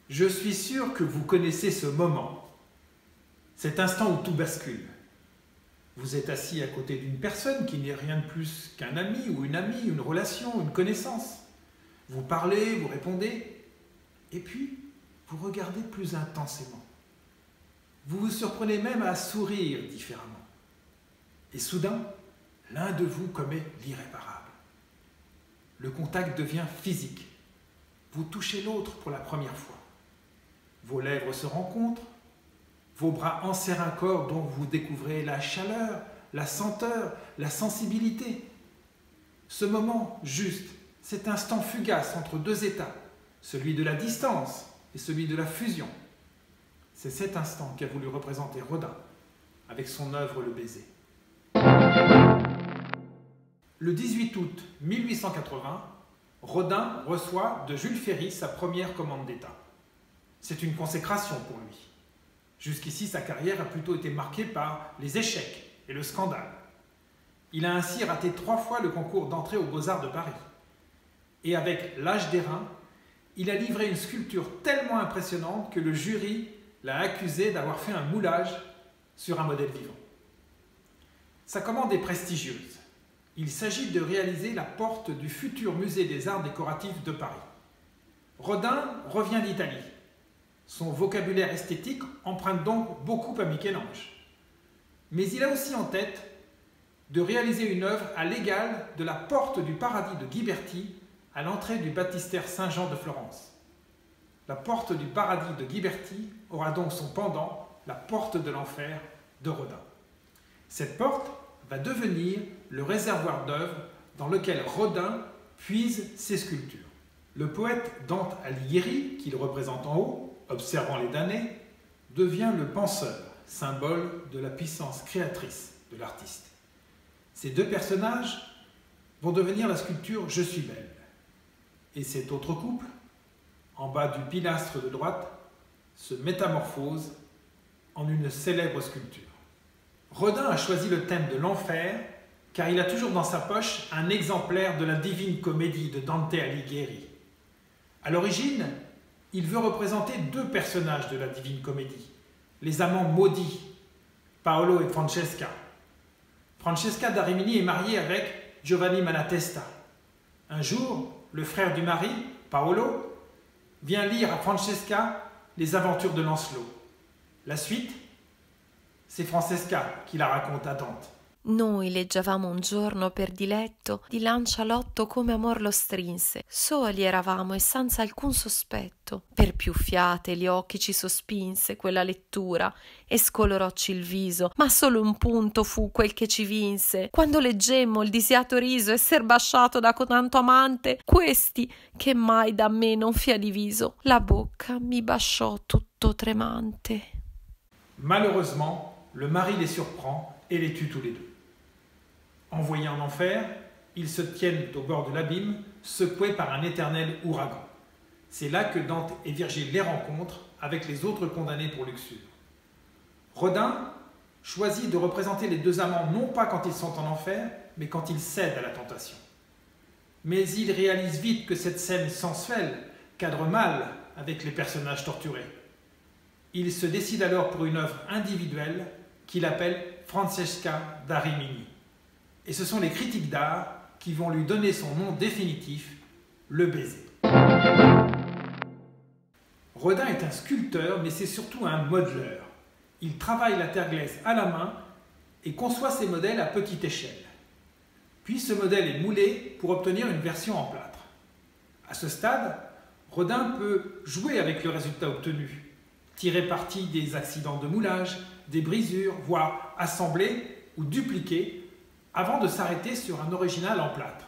Je suis sûr que vous connaissez ce moment, cet instant où tout bascule. Vous êtes assis à côté d'une personne qui n'est rien de plus qu'un ami ou une amie, une relation, une connaissance. Vous parlez, vous répondez, et puis vous regardez plus intensément. Vous vous surprenez même à sourire différemment. Et soudain, l'un de vous commet l'irréparable. Le contact devient physique. Vous touchez l'autre pour la première fois. Vos lèvres se rencontrent, vos bras enserrent un corps dont vous découvrez la chaleur, la senteur, la sensibilité. Ce moment juste, cet instant fugace entre deux états, celui de la distance et celui de la fusion. C'est cet instant qu'a voulu représenter Rodin avec son œuvre Le Baiser. Le 18 août 1880, Rodin reçoit de Jules Ferry sa première commande d'État. C'est une consécration pour lui. Jusqu'ici, sa carrière a plutôt été marquée par les échecs et le scandale. Il a ainsi raté 3 fois le concours d'entrée aux Beaux-Arts de Paris. Et avec L'Âge d'airain, il a livré une sculpture tellement impressionnante que le jury l'a accusé d'avoir fait un moulage sur un modèle vivant. Sa commande est prestigieuse. Il s'agit de réaliser la porte du futur musée des arts décoratifs de Paris. Rodin revient d'Italie. Son vocabulaire esthétique emprunte donc beaucoup à Michel-Ange. Mais il a aussi en tête de réaliser une œuvre à l'égal de la porte du paradis de Ghiberti à l'entrée du baptistère Saint-Jean de Florence. La porte du paradis de Ghiberti aura donc son pendant, la porte de l'enfer de Rodin. Cette porte va devenir le réservoir d'œuvres dans lequel Rodin puise ses sculptures. Le poète Dante Alighieri, qu'il représente en haut, observant les damnés, devient le penseur, symbole de la puissance créatrice de l'artiste. Ces deux personnages vont devenir la sculpture « Je suis belle ». Et cet autre couple, en bas du pilastre de droite, se métamorphose en une célèbre sculpture. Rodin a choisi le thème de l'enfer car il a toujours dans sa poche un exemplaire de la Divine Comédie de Dante Alighieri. À l'origine, il veut représenter 2 personnages de la Divine Comédie, les amants maudits, Paolo et Francesca. Francesca da Rimini est mariée avec Giovanni Malatesta. Un jour, le frère du mari, Paolo, vient lire à Francesca les aventures de Lancelot. La suite, c'est Francesca qui la raconte à Dante. Noi leggiavamo un giorno per diletto di Lancialotto come amor lo strinse. Soli eravamo e senza alcun sospetto. Per più fiate gli occhi ci sospinse quella lettura e scolorocci il viso, ma solo un punto fu quel che ci vinse. Quando leggemmo il disiato riso esser basciato da cotanto amante, questi che mai da me non fia diviso, la bocca mi basciò tutto tremante. Malheureusement, le mari les surprend et les tue tous les 2. Envoyés en enfer, ils se tiennent au bord de l'abîme, secoués par un éternel ouragan. C'est là que Dante et Virgile les rencontrent avec les autres condamnés pour luxure. Rodin choisit de représenter les 2 amants non pas quand ils sont en enfer, mais quand ils cèdent à la tentation. Mais il réalise vite que cette scène sensuelle cadre mal avec les personnages torturés. Il se décide alors pour une œuvre individuelle qu'il appelle Francesca da Rimini. Et ce sont les critiques d'art qui vont lui donner son nom définitif, Le Baiser. Rodin est un sculpteur, mais c'est surtout un modeleur. Il travaille la terre glaise à la main et conçoit ses modèles à petite échelle. Puis ce modèle est moulé pour obtenir une version en plâtre. À ce stade, Rodin peut jouer avec le résultat obtenu, tirer parti des accidents de moulage, des brisures, voire assembler ou dupliquer avant de s'arrêter sur un original en plâtre.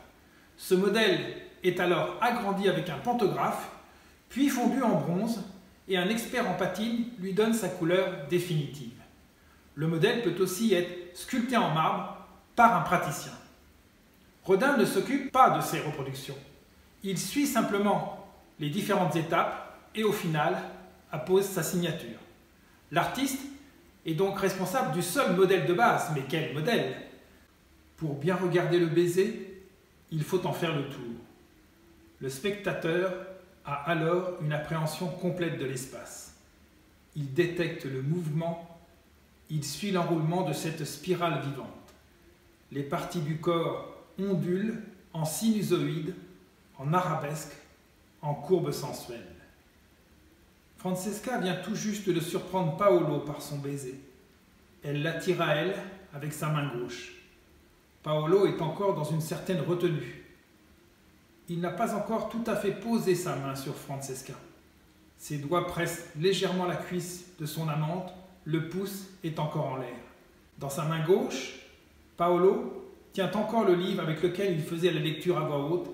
Ce modèle est alors agrandi avec un pantographe, puis fondu en bronze, et un expert en patine lui donne sa couleur définitive. Le modèle peut aussi être sculpté en marbre par un praticien. Rodin ne s'occupe pas de ces reproductions. Il suit simplement les différentes étapes et au final appose sa signature. L'artiste est donc responsable du seul modèle de base, mais quel modèle? Pour bien regarder le baiser, il faut en faire le tour. Le spectateur a alors une appréhension complète de l'espace. Il détecte le mouvement, il suit l'enroulement de cette spirale vivante. Les parties du corps ondulent en sinusoïde, en arabesque, en courbe sensuelle. Francesca vient tout juste de surprendre Paolo par son baiser. Elle l'attire à elle avec sa main gauche. Paolo est encore dans une certaine retenue. Il n'a pas encore tout à fait posé sa main sur Francesca. Ses doigts pressent légèrement la cuisse de son amante, le pouce est encore en l'air. Dans sa main gauche, Paolo tient encore le livre avec lequel il faisait la lecture à voix haute.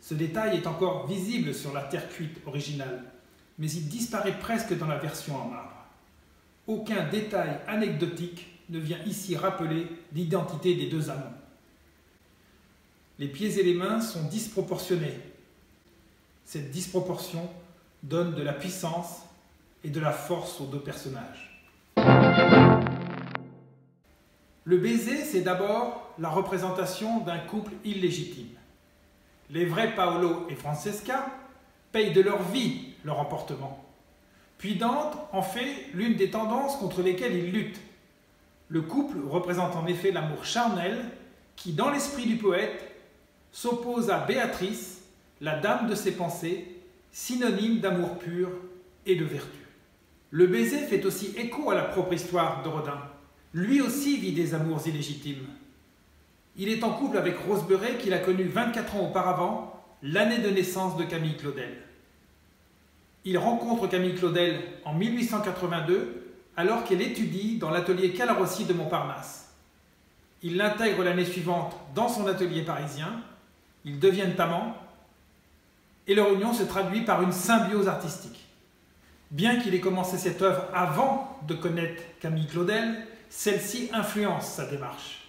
Ce détail est encore visible sur la terre cuite originale, mais il disparaît presque dans la version en marbre. Aucun détail anecdotique ne vient ici rappeler l'identité des deux amants. Les pieds et les mains sont disproportionnés. Cette disproportion donne de la puissance et de la force aux deux personnages. Le baiser, c'est d'abord la représentation d'un couple illégitime. Les vrais Paolo et Francesca payent de leur vie leur emportement. Puis Dante en fait l'une des tendances contre lesquelles il lutte. Le couple représente en effet l'amour charnel qui, dans l'esprit du poète, s'oppose à Béatrice, la dame de ses pensées, synonyme d'amour pur et de vertu. Le baiser fait aussi écho à la propre histoire de Rodin. Lui aussi vit des amours illégitimes. Il est en couple avec Rose Beuret qu'il a connue 24 ans auparavant, l'année de naissance de Camille Claudel. Il rencontre Camille Claudel en 1882 alors qu'elle étudie dans l'atelier Calarossi de Montparnasse. Il l'intègre l'année suivante dans son atelier parisien, ils deviennent amants et leur union se traduit par une symbiose artistique. Bien qu'il ait commencé cette œuvre avant de connaître Camille Claudel, celle-ci influence sa démarche.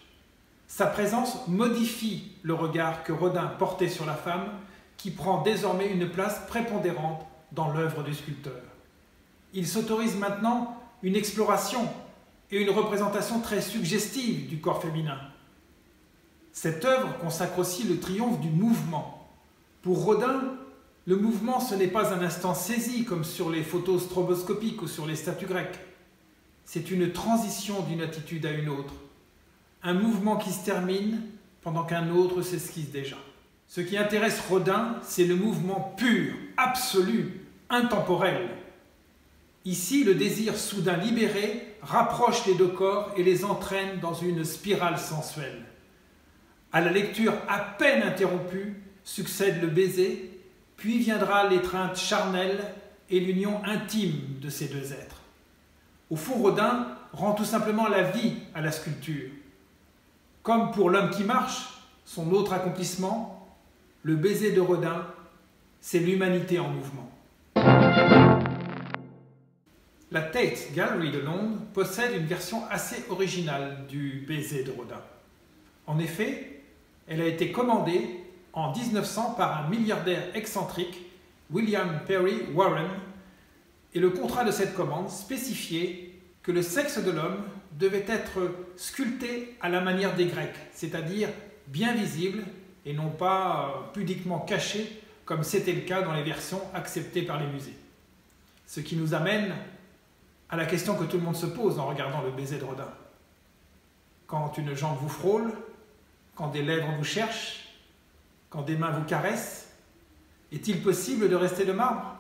Sa présence modifie le regard que Rodin portait sur la femme, qui prend désormais une place prépondérante dans l'œuvre du sculpteur. Il s'autorise maintenant une exploration et une représentation très suggestive du corps féminin. Cette œuvre consacre aussi le triomphe du mouvement. Pour Rodin, le mouvement, ce n'est pas un instant saisi comme sur les photos stroboscopiques ou sur les statues grecques. C'est une transition d'une attitude à une autre. Un mouvement qui se termine pendant qu'un autre s'esquisse déjà. Ce qui intéresse Rodin, c'est le mouvement pur, absolu, intemporel. Ici, le désir soudain libéré rapproche les deux corps et les entraîne dans une spirale sensuelle. À la lecture à peine interrompue succède le baiser, puis viendra l'étreinte charnelle et l'union intime de ces deux êtres. Au fond, Rodin rend tout simplement la vie à la sculpture. Comme pour L'homme qui marche, son autre accomplissement, le baiser de Rodin, c'est l'humanité en mouvement. La Tate Gallery de Londres possède une version assez originale du baiser de Rodin. En effet, elle a été commandée en 1900 par un milliardaire excentrique, William Perry Warren, et le contrat de cette commande spécifiait que le sexe de l'homme devait être sculpté à la manière des Grecs, c'est-à-dire bien visible et non pas pudiquement caché comme c'était le cas dans les versions acceptées par les musées. Ce qui nous amène à la question que tout le monde se pose en regardant le baiser de Rodin. Quand une jambe vous frôle, quand des lèvres vous cherchent, quand des mains vous caressent, est-il possible de rester de marbre ?